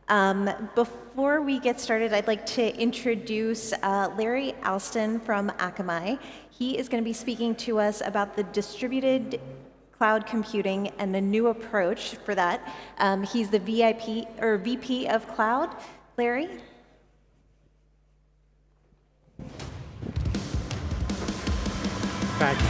Before we get started, I'd like to introduce Larry Alston from Akamai. He is going to be speaking to us about the distributed cloud computing and the new approach for that. He's the VP of Cloud. Larry? Thank you.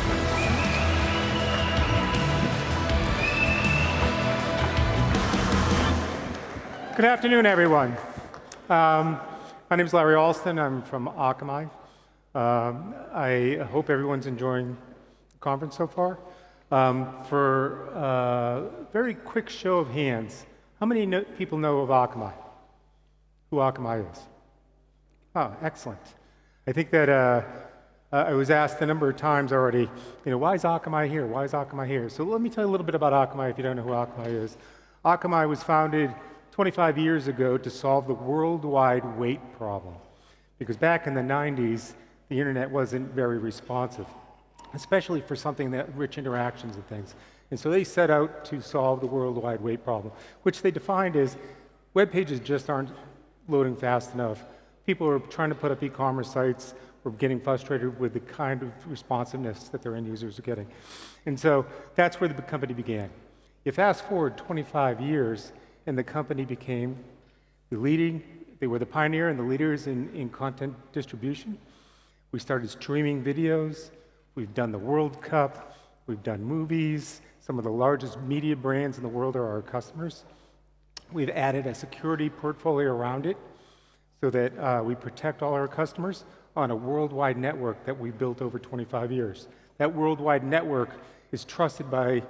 Good afternoon, everyone. My name is Larry Alston. I'm from Akamai. I hope everyone's enjoying the conference so far. For a very quick show of hands, how many people know of Akamai? Who Akamai is? Oh, excellent. I think that I was asked a number of times already, why is Akamai here? Why is Akamai here? So let me tell you a little bit about Akamai if you don't know who Akamai is. Akamai was founded 25 years ago to solve the worldwide wait problem. Because back in the 90s, the internet wasn't very responsive, especially for something that rich interactions and things. And so they set out to solve the worldwide wait problem, which they defined as web pages just aren't loading fast enough. People are trying to put up e-commerce sites, were getting frustrated with the kind of responsiveness that their end users are getting. And so that's where the company began. You fast forward 25 years, and the company became they were the pioneer and the leaders in content distribution. We started streaming videos. We've done the World Cup. We've done movies. Some of the largest media brands in the world are our customers. We've added a security portfolio around it so that we protect all our customers on a worldwide network that we built over 25 years. That worldwide network is trusted by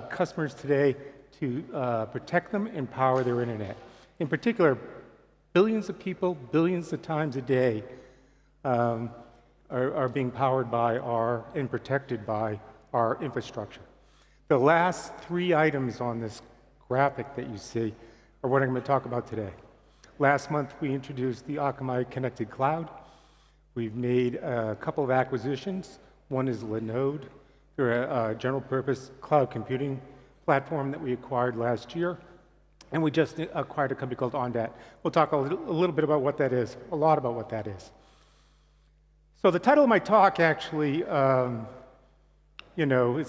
customers today to protect them and power their internet. In particular, billions of people, billions of times a day are being powered by and protected by our infrastructure. The last three items on this graphic that you see are what I'm going to talk about today. Last month, we introduced the Akamai Connected Cloud. We've made a couple of acquisitions. One is Linode. They're a general-purpose cloud computing platform that we acquired last year. And we just acquired a company called Ondat. We'll talk a little bit about what that is, a lot about what that is. So the title of my talk actually, is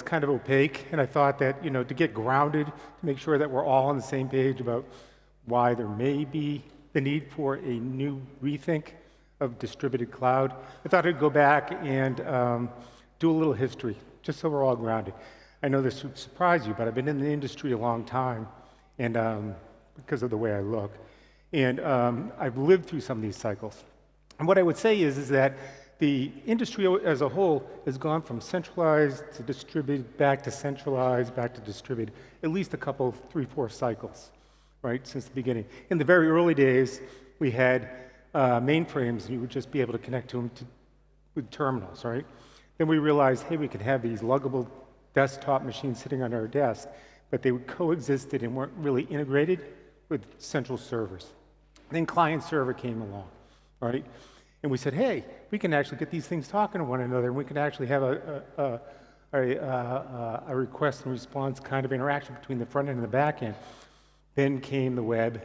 kind of opaque. And I thought that, to get grounded, to make sure that we're all on the same page about why there may be the need for a new rethink of distributed cloud, I thought I'd go back and do a little history, just so we're all grounded. I know this would surprise you, but I've been in the industry a long time, and because of the way I look. And I've lived through some of these cycles. And what I would say is that the industry as a whole has gone from centralized to distributed, back to centralized, back to distributed, at least a couple, 3, 4 cycles, right, since the beginning. In the very early days, we had mainframes, and you would just be able to connect to them with terminals, right? Then we realized, hey, we could have these luggable desktop machines sitting on our desk, but they coexisted and weren't really integrated with central servers. Then client-server came along, right? And we said, hey, we can actually get these things talking to one another, and we can actually have a request and response kind of interaction between the front end and the back end. Then came the web,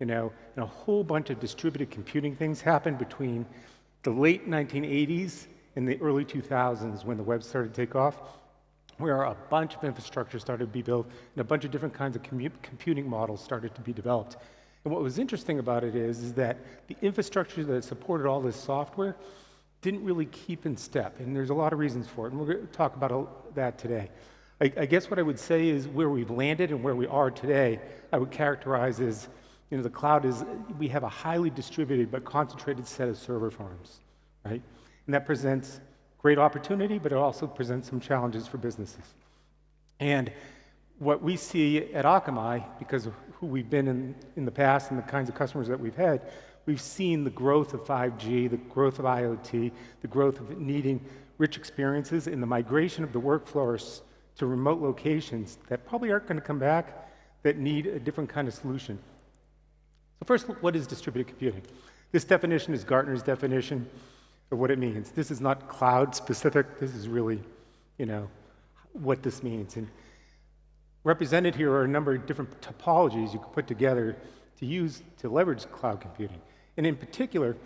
and a whole bunch of distributed computing things happened between the late 1980s and the early 2000s when the web started to take off, where a bunch of infrastructure started to be built and a bunch of different kinds of computing models started to be developed. And what was interesting about it is that the infrastructure that supported all this software didn't really keep in step, and there's a lot of reasons for it, and we're going to talk about that today. I guess what I would say is where we've landed and where we are today, I would characterize as, the cloud we have a highly distributed but concentrated set of server farms, right? And that presents great opportunity, but it also presents some challenges for businesses. And what we see at Akamai, because of who we've been in the past and the kinds of customers that we've had, we've seen the growth of 5G, the growth of IoT, the growth of needing rich experiences, and the migration of the workflows to remote locations that probably aren't going to come back, that need a different kind of solution. So first, what is distributed computing? This definition is Gartner's definition of what it means. This is not cloud specific. This is really, what this means. And represented here are a number of different topologies you can put together to to leverage cloud computing. And in particular,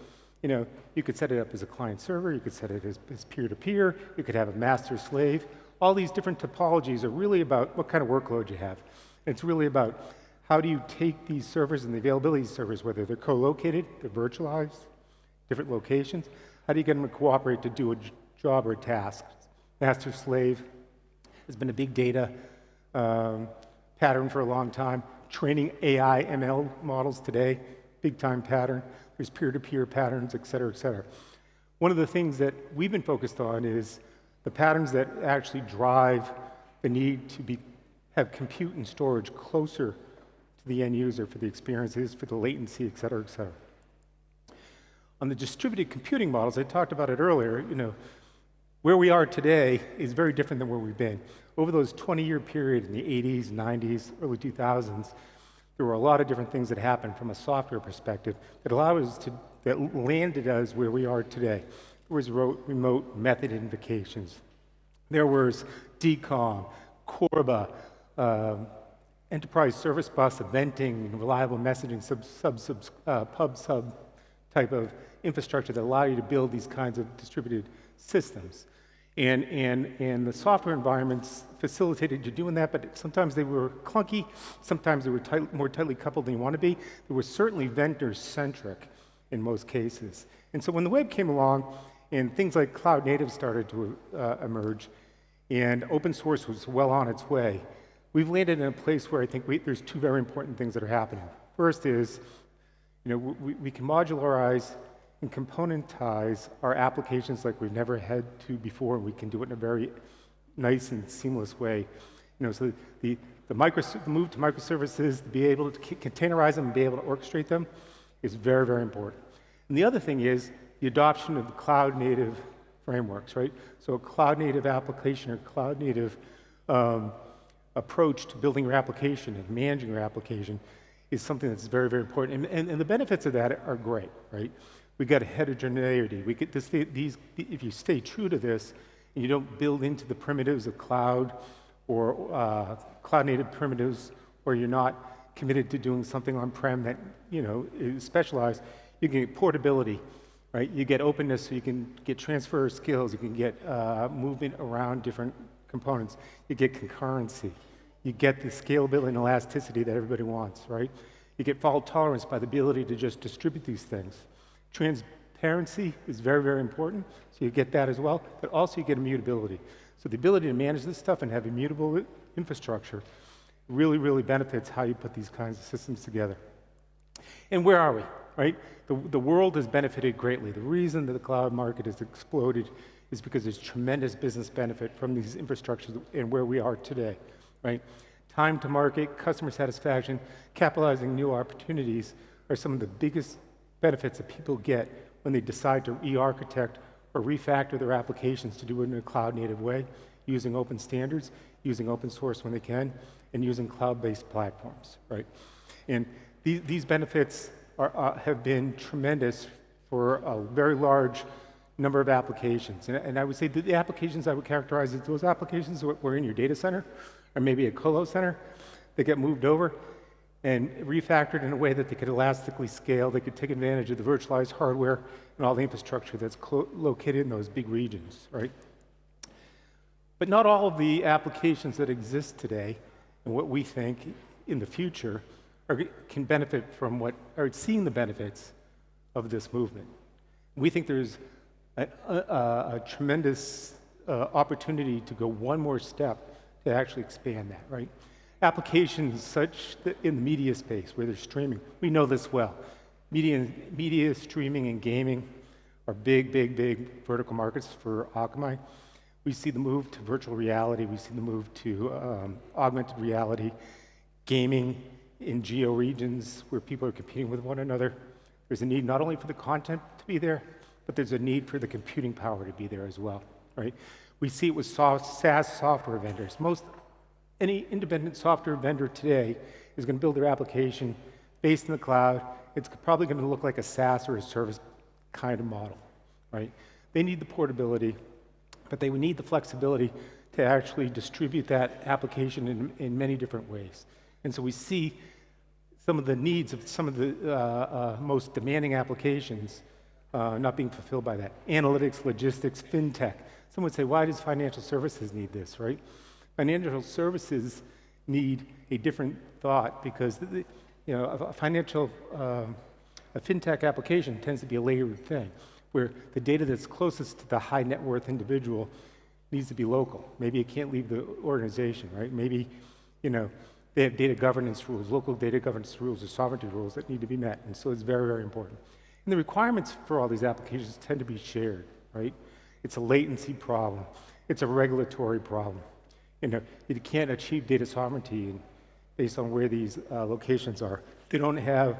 you could set it up as a client server, you could set it as peer-to-peer, you could have a master-slave. All these different topologies are really about what kind of workload you have. And it's really about how do you take these servers and the availability of servers, whether they're co-located, they're virtualized, different locations, how do you get them to cooperate to do a job or a task? Master-slave has been a big data pattern for a long time. Training AI, ML models today, big-time pattern. There's peer-to-peer patterns, et cetera, et cetera. One of the things that we've been focused on is the patterns that actually drive the need to have compute and storage closer to the end user for the experiences, for the latency, et cetera, et cetera. On the distributed computing models, I talked about it earlier, where we are today is very different than where we've been. Over those 20-year period in the 80s, 90s, early 2000s, there were a lot of different things that happened from a software perspective that that landed us where we are today. There was remote method invocations. There was DCOM, Corba, enterprise service bus eventing, reliable messaging, pub-sub type of infrastructure that allow you to build these kinds of distributed systems. And the software environments facilitated you doing that, but sometimes they were clunky, sometimes they were more tightly coupled than you want to be. They were certainly vendor-centric in most cases. And so when the web came along and things like cloud native started to emerge and open source was well on its way, we've landed in a place where I think there's two very important things that are happening. First is, we can modularize and componentize our applications like we've never had to before. We can do it in a very nice and seamless way. So the move to microservices, to be able to containerize them and be able to orchestrate them is very, very important. And the other thing is the adoption of the cloud-native frameworks, right? So a cloud-native application or cloud-native approach to building your application and managing your application is something that's very, very important. And the benefits of that are great, right? We got heterogeneity. We get if you stay true to this and you don't build into the primitives of cloud or cloud-native primitives, or you're not committed to doing something on-prem that is specialized, you can get portability, right? You get openness, so you can get transfer of skills. You can get movement around different components. You get concurrency. You get the scalability and elasticity that everybody wants, right? You get fault tolerance by the ability to just distribute these things. Transparency is very, very important, so you get that as well, but also you get immutability. So the ability to manage this stuff and have immutable infrastructure really, really benefits how you put these kinds of systems together. And where are we, right? The world has benefited greatly. The reason that the cloud market has exploded is because there's tremendous business benefit from these infrastructures and where we are today, right? Time to market, customer satisfaction, capitalizing new opportunities are some of the biggest benefits that people get when they decide to re-architect or refactor their applications to do it in a cloud-native way, using open standards, using open source when they can, and using cloud-based platforms, right? And these benefits have been tremendous for a very large number of applications. And I would say that the applications I would characterize as those applications that were in your data center, or maybe a colo center, that get moved over and refactored in a way that they could elastically scale. They could take advantage of the virtualized hardware and all the infrastructure that's located in those big regions, right? But not all of the applications that exist today and what we think in the future can benefit from are seeing the benefits of this movement. We think there's a tremendous opportunity to go one more step to actually expand that, right? Applications such that in the media space where they're streaming, we know this well. Media streaming and gaming are big, big, big vertical markets for Akamai. We see the move to virtual reality. We see the move to augmented reality, gaming in geo regions where people are competing with one another. There's a need not only for the content to be there, but there's a need for the computing power to be there as well, right? We see it with SaaS software vendors. Any independent software vendor today is going to build their application based in the cloud. It's probably going to look like a SaaS or a service kind of model, right? They need the portability, but they would need the flexibility to actually distribute that application in many different ways. And so we see some of the needs of some of the most demanding applications not being fulfilled by that. Analytics, logistics, fintech. Some would say, why does financial services need this, right? Financial services need a different thought because a fintech application tends to be a layered thing where the data that's closest to the high net worth individual needs to be local. Maybe it can't leave the organization, right? Maybe, they have data governance rules, local data governance rules or sovereignty rules that need to be met. And so it's very, very important. And the requirements for all these applications tend to be shared, right? It's a latency problem. It's a regulatory problem. You can't achieve data sovereignty based on where these locations are. They don't have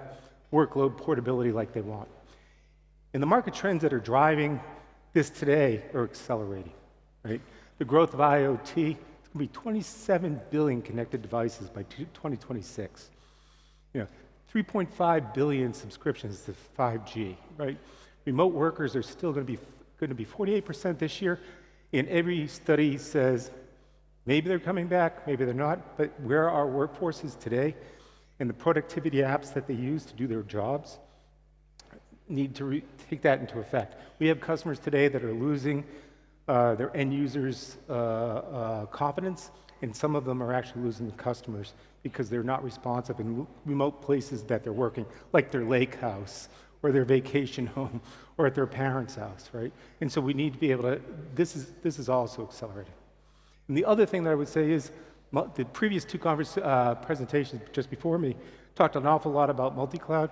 workload portability like they want. And the market trends that are driving this today are accelerating, right? The growth of IoT, it's going to be 27 billion connected devices by 2026. 3.5 billion subscriptions to 5G, right? Remote workers are still going to be 48% this year, and every study says maybe they're coming back, maybe they're not, but where our workforce is today and the productivity apps that they use to do their jobs need to take that into effect. We have customers today that are losing their end users' confidence, and some of them are actually losing the customers because they're not responsive in remote places that they're working, like their lake house or their vacation home or at their parents' house, right? And so we need to be able to, this is also accelerating. And the other thing that I would say is the previous two presentations just before me talked an awful lot about multi-cloud.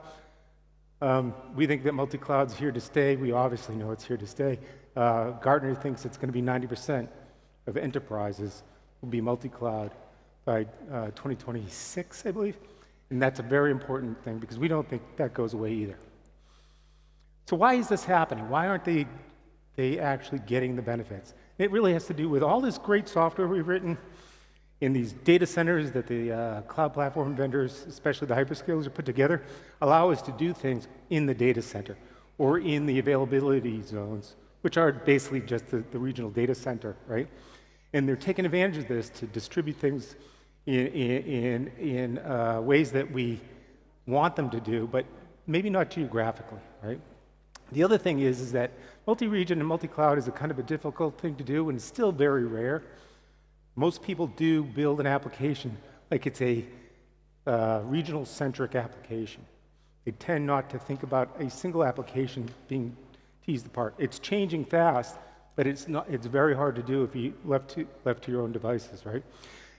We think that multi-cloud's here to stay. We obviously know it's here to stay. Gartner thinks it's going to be 90% of enterprises will be multi-cloud by 2026, I believe. And that's a very important thing because we don't think that goes away either. So why is this happening? Why aren't they actually getting the benefits? It really has to do with all this great software we've written in these data centers that the cloud platform vendors, especially the hyperscalers, are put together, allow us to do things in the data center or in the availability zones, which are basically just the regional data center, right? And they're taking advantage of this to distribute things in ways that we want them to do, but maybe not geographically, right? The other thing is that multi-region and multi-cloud is a kind of a difficult thing to do, and it's still very rare. Most people do build an application like it's a regional-centric application. They tend not to think about a single application being teased apart. It's changing fast, but it's very hard to do if you left to your own devices, right?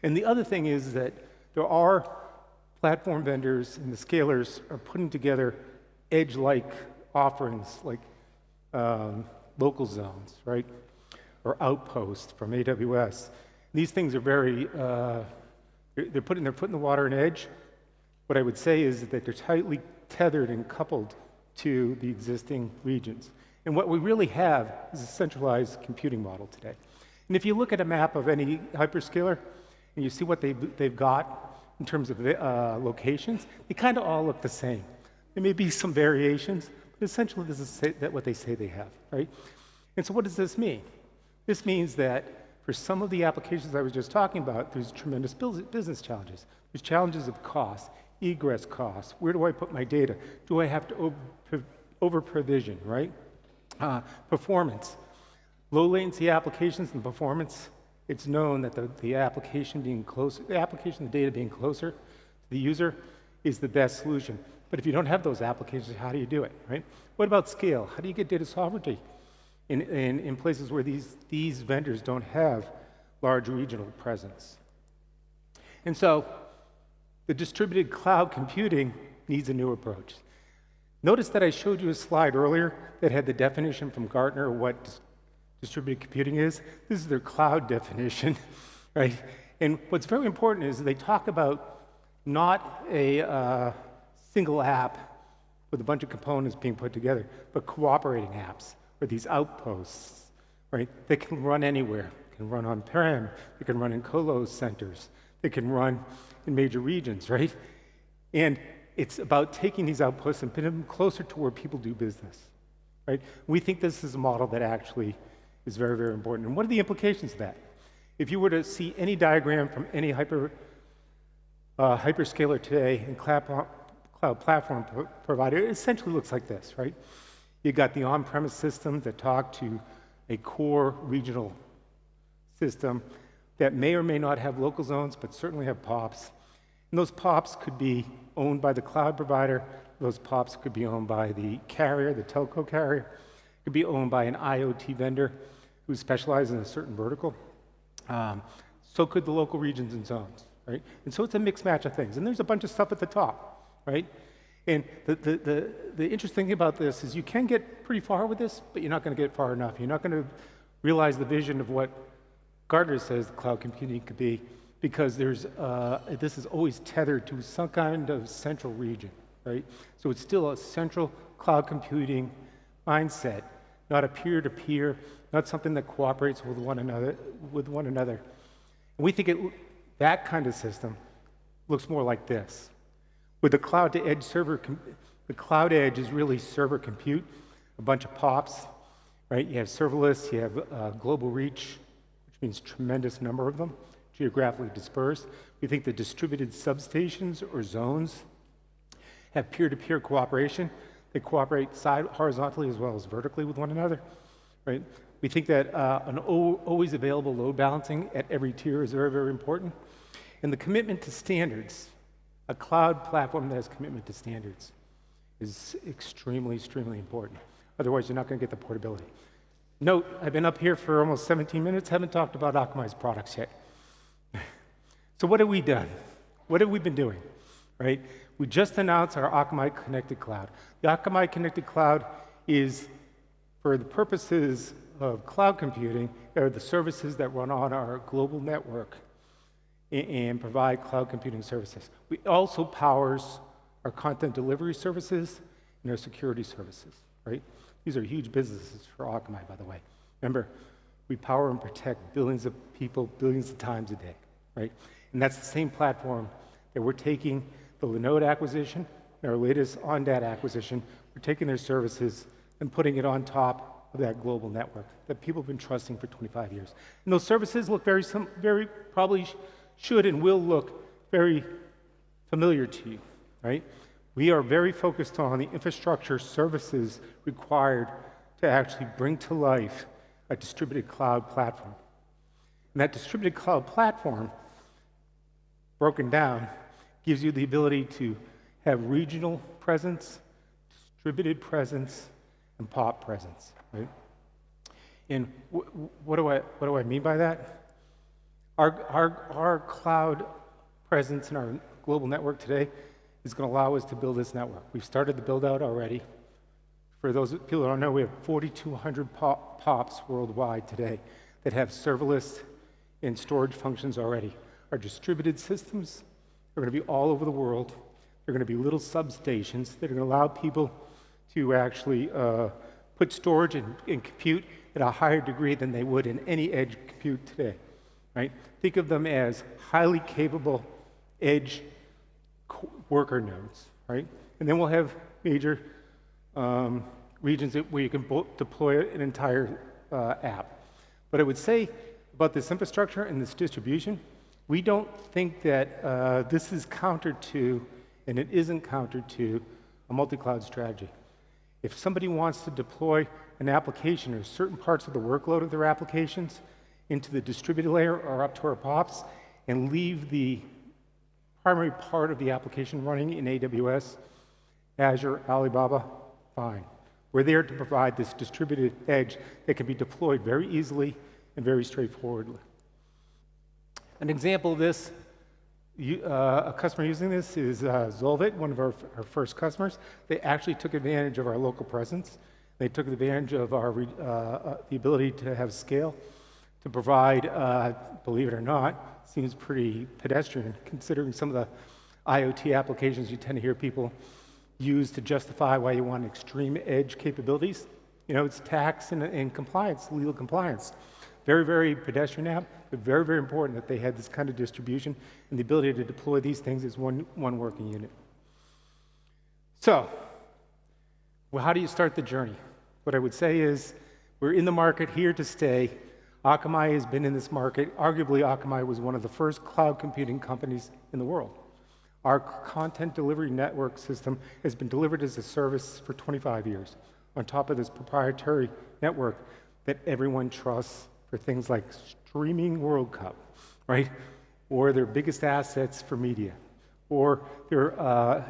And the other thing is that there are platform vendors and the scalers are putting together edge-like offerings like local zones, right? Or outposts from AWS. These things are very, they're putting their foot in the water and edge. What I would say is that they're tightly tethered and coupled to the existing regions. And what we really have is a centralized computing model today. And if you look at a map of any hyperscaler and you see what they've got in terms of locations, they kind of all look the same. There may be some variations, but essentially this is what they say they have, right? And so what does this mean? This means that for some of the applications I was just talking about, there's tremendous business challenges. There's challenges of cost, egress costs. Where do I put my data? Do I have to over-provision, right? Performance. Low latency applications and performance, it's known that the application, the data being closer to the user is the best solution. But if you don't have those applications, how do you do it, right? What about scale? How do you get data sovereignty in places where these vendors don't have large regional presence? And so the distributed cloud computing needs a new approach. Notice that I showed you a slide earlier that had the definition from Gartner of what distributed computing is. This is their cloud definition, right? And what's very important is they talk about not a single app with a bunch of components being put together, but cooperating apps, or these outposts, right? They can run anywhere. They can run on-prem. They can run in colo centers. They can run in major regions, right? And it's about taking these outposts and putting them closer to where people do business, right? We think this is a model that actually is very, very important. And what are the implications of that? If you were to see any diagram from any hyperscaler today and cloud platform provider, it essentially looks like this, right? You got the on-premise systems that talk to a core regional system that may or may not have local zones, but certainly have POPs. And those POPs could be owned by the cloud provider. Those POPs could be owned by the carrier, the telco carrier. It could be owned by an IoT vendor who specializes in a certain vertical. So could the local regions and zones, right? And so it's a mixed match of things. And there's a bunch of stuff at the top, right? And the interesting thing about this is you can get pretty far with this, but you're not going to get far enough. You're not going to realize the vision of what Gartner says cloud computing could be, because this is always tethered to some kind of central region, right? So it's still a central cloud computing mindset, not a peer-to-peer, not something that cooperates with one another. And we think that kind of system looks more like this. With the cloud-to-edge server, the cloud edge is really server compute, a bunch of POPs, right? You have serverless, you have global reach, which means tremendous number of them, geographically dispersed. We think the distributed substations or zones have peer-to-peer cooperation. They cooperate horizontally as well as vertically with one another, right? We think that an always available load balancing at every tier is very, very important. And the commitment to standards, a cloud platform that has commitment to standards, is extremely, extremely important. Otherwise, you're not going to get the portability. Note, I've been up here for almost 17 minutes, haven't talked about Akamai's products yet. So what have we done? What have we been doing, right? We just announced our Akamai Connected Cloud. The Akamai Connected Cloud is, for the purposes of cloud computing, are the services that run on our global network and provide cloud computing services. We also powers our content delivery services and our security services, right? These are huge businesses for Akamai, by the way. Remember, we power and protect billions of people, billions of times a day, right? And that's the same platform that we're taking the Linode acquisition and our latest OnDat acquisition. We're taking their services and putting it on top of that global network that people have been trusting for 25 years. And those services look very probably should and will look very familiar to you, right? We are very focused on the infrastructure services required to actually bring to life a distributed cloud platform. And that distributed cloud platform, broken down, gives you the ability to have regional presence, distributed presence, and POP presence, right? And what do I mean by that? Our cloud presence in our global network today is going to allow us to build this network. We've started the build out already. For those people who don't know, we have 4,200 POPs worldwide today that have serverless and storage functions already. Our distributed systems are going to be all over the world. They're going to be little substations that are going to allow people to actually put storage and compute at a higher degree than they would in any edge compute today, right? Think of them as highly capable edge worker nodes, right? And then we'll have major regions where you can deploy an entire app. But I would say about this infrastructure and this distribution, we don't think that this is counter to, and it isn't counter to, a multi-cloud strategy. If somebody wants to deploy an application or certain parts of the workload of their applications into the distributed layer or up to our POPs and leave the primary part of the application running in AWS, Azure, Alibaba, fine. We're there to provide this distributed edge that can be deployed very easily and very straightforwardly. An example of this, a customer using this is Zolvit, one of our first customers. They actually took advantage of our local presence. They took advantage of our the ability to have scale to provide, believe it or not, seems pretty pedestrian considering some of the IoT applications you tend to hear people use to justify why you want extreme edge capabilities. You know, it's tax and compliance, legal compliance. Very, very pedestrian app, but very, very important that they had this kind of distribution and the ability to deploy these things as one working unit. So, well, how do you start the journey? What I would say is we're in the market here to stay. Akamai has been in this market. Arguably, Akamai was one of the first cloud computing companies in the world. Our content delivery network system has been delivered as a service for 25 years on top of this proprietary network that everyone trusts for things like streaming World Cup, right? Or their biggest assets for media, or their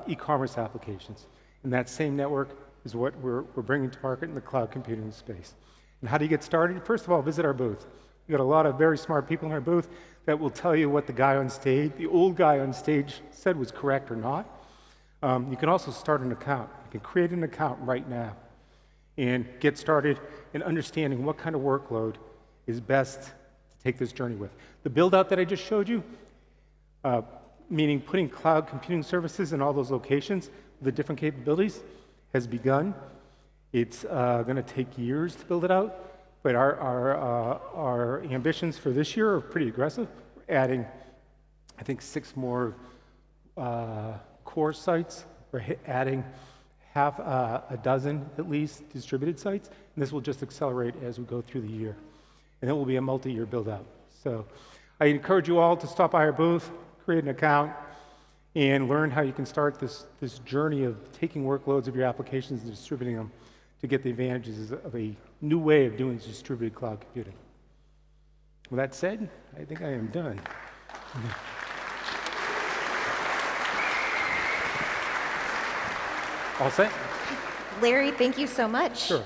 e-commerce applications. And that same network is what we're bringing to market in the cloud computing space. And how do you get started? First of all, visit our booth. We've got a lot of very smart people in our booth that will tell you what the guy on stage, the old guy on stage, said was correct or not. You can also start an account. You can create an account right now and get started in understanding what kind of workload is best to take this journey with. The build-out that I just showed you, meaning putting cloud computing services in all those locations, the different capabilities, has begun. It's going to take years to build it out, but our ambitions for this year are pretty aggressive. We're adding, I think, 6 more core sites. We're adding half a dozen, at least, distributed sites, and this will just accelerate as we go through the year. And it will be a multi-year build-out. So I encourage you all to stop by our booth, create an account, and learn how you can start this journey of taking workloads of your applications and distributing them to get the advantages of a new way of doing distributed cloud computing. With that said, I think I am done. All set? Larry, thank you so much. Sure.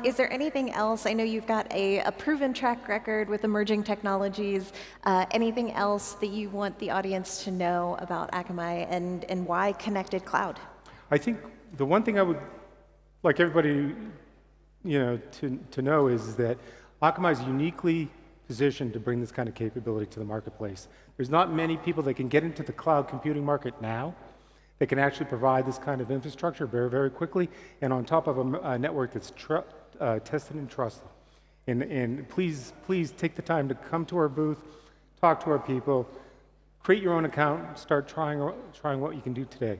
Is there anything else? I know you've got a proven track record with emerging technologies. Anything else that you want the audience to know about Akamai and why connected cloud? I think the one thing I would like everybody to know is that Akamai is uniquely positioned to bring this kind of capability to the marketplace. There's not many people that can get into the cloud computing market now that can actually provide this kind of infrastructure very, very quickly, and on top of a network that's tested and trusted. And please take the time to come to our booth, talk to our people, create your own account, start trying what you can do today.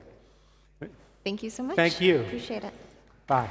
Thank you so much. Thank you. Appreciate it. Bye.